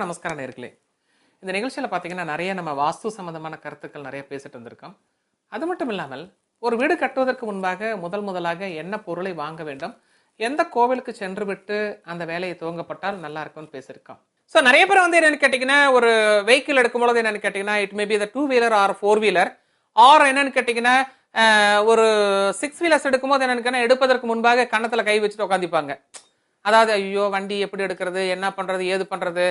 நமஸ்காரம் நேயர்களே. இந்த நிகழ்ச்சியில் பார்த்தீங்கன்னா நிறைய நம்ம வாஸ்து சம்பந்தமான கருத்துக்கள் நிறைய பேசிட்டு வந்திருக்கோம். அது மட்டும் இல்லாமல் ஒரு வீடு கட்டுவதற்கு முன்பாக முதலாக என்ன பொருளை வாங்க வேண்டும், எந்த கோவிலுக்கு சென்று விட்டு அந்த வேலையை துவங்கப்பட்டால் நல்லா இருக்கும்னு பேசியிருக்கோம். ஸோ நிறைய பேர் வந்து என்னன்னு கேட்டிங்கன்னா, ஒரு வெஹிக்கிள் எடுக்கும்போது என்னன்னு கேட்டிங்கன்னா, it may be the 2 wheeler or 4 wheeler or என்னன்னு கேட்டிங்கன்னா, ஒரு 6 வீலர்ஸ் எடுக்கும்போது என்னன்னு எடுப்பதற்கு முன்பாக கன்னத்தில் கை வச்சுட்டு உட்காந்துப்பாங்க. அதாவது ஐயோ வண்டி எப்படி எடுக்கிறது, என்ன பண்றது, ஏது பண்றது,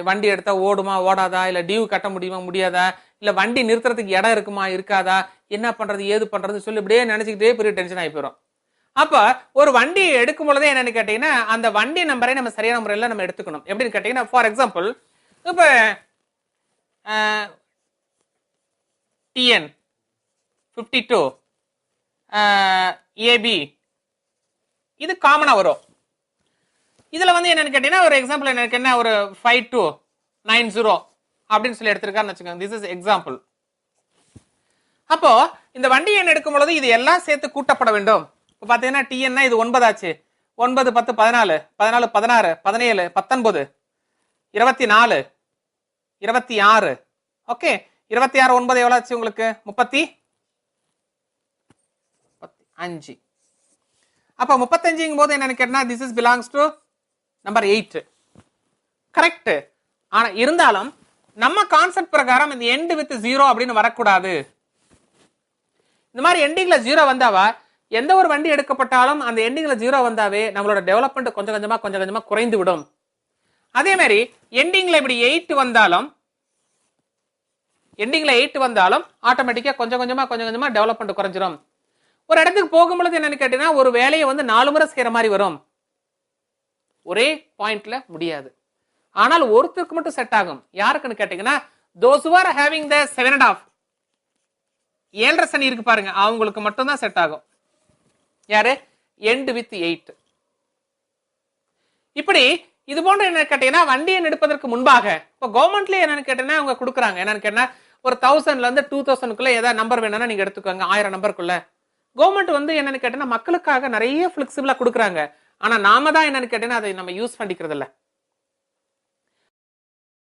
வண்டி எடுத்தா ஓடுமா ஓடாதா, இல்ல டியூ கட்ட முடியுமா முடியாதா, இல்ல வண்டி நிறுத்துறதுக்கு இடம் இருக்குமா இருக்காதா, என்ன பண்றது ஏது பண்றது சொல்லி இப்படியே நினைச்சுக்கிட்டே பெரிய டென்ஷன் ஆகி போயிடும். அப்ப ஒரு வண்டி எடுக்கும் பொழுதே என்னன்னு கேட்டீங்கன்னா, அந்த வண்டி நம்பரை நம்ம சரியான முறையில் நம்ம எடுத்துக்கணும். எப்படின்னு கேட்டீங்கன்னா, ஃபார் எக்ஸாம்பிள் இப்ப TN 52 AB இது காமனா வரும். இதுல வந்து என்னன்னு கேட்டீங்கன்னா, ஒரு எக்ஸாம்பிள் எனக்கு என்ன, ஒரு 5290 அப்படின்னு சொல்லி எடுத்திருக்கான்னு வச்சுக்கோங்க. This is example. அப்போ இந்த வண்டி எண் எடுக்கும் பொழுது இது எல்லாம் சேர்த்து கூட்டப்பட வேண்டும். இப்போ பாத்தீங்கன்னா டிஎன்னா இது 9 ஆச்சு. 9 10 14 14 16 17 19 24 26. ஓகே, 26 9 எவ்வளவு ஆச்சு உங்களுக்கு? 35. அப்ப 35ங்கும் போது என்னன்னு கேட்டா, this is belongs to number 8. Correct. ஆனா இருந்தாலும் நம்ம கான்செப்ட் பிரகாரம் இந்த எண்ட் வித் 0 அப்படின்னு வரக்கூடாது. இந்த மாதிரி எண்டிங்ல 0 வந்தாவா எந்த ஒரு வண்டி எடுக்கப்பட்டாலும் அந்த எண்டிங்ல 0 வந்தாவே நம்மளோட டெவலப்மெண்ட் கொஞ்சம் கொஞ்சமா குறைந்து விடும். அதே மாதிரி எண்டிங்ல இப்படி 8 வந்தாலும் ஆட்டோமேட்டிக்கா கொஞ்சம் கொஞ்சமா டெவலப்மெண்ட் குறைஞ்சிரும். ஒரு இடத்துக்கு போகும்பொழுது என்னன்னு கேட்டீங்கன்னா, ஒரு வேலையை வந்து 4 முறை செய்யற மாதிரி வரும். ஒரே பாயிண்ட்ல முடியாது. ஆனால் ஒருத்தருக்கு மட்டும் செட் ஆகும். யாருக்குன்னு கேட்டீங்கன்னா, those who are having the 7.5 7.5 சனி இருக்கு பாருங்க, அவங்களுக்கு மட்டும் தான் செட் ஆகும். யாரு? end with 8. இப்படி இது போன்ற என்ன கேட்டீங்கன்னா, வண்டியை எடுப்பதற்கு முன்பாக இப்போ கவர்மெண்ட்ல என்னன்னு கேட்டீங்கன்னா அவங்க கொடுக்குறாங்க. என்னன்னு கேட்டீங்கன்னா, ஒரு 1000ல இருந்து 2000க்குள்ள ஏதாவது நம்பர் வேணும்னா நீங்க எடுத்துக்கோங்க. 1000 நம்பருக்குள்ள கவர்மெண்ட் வந்து என்னன்னு கேட்டீங்கன்னா மக்களுக்காக நிறைய பிளெக்சிபிளா கொடுக்குறாங்க. ஆனா நாம தான் என்னன்னு கேட்டீங்கன்னா அதை நம்ம யூஸ் பண்ணிக்கிறது இல்ல.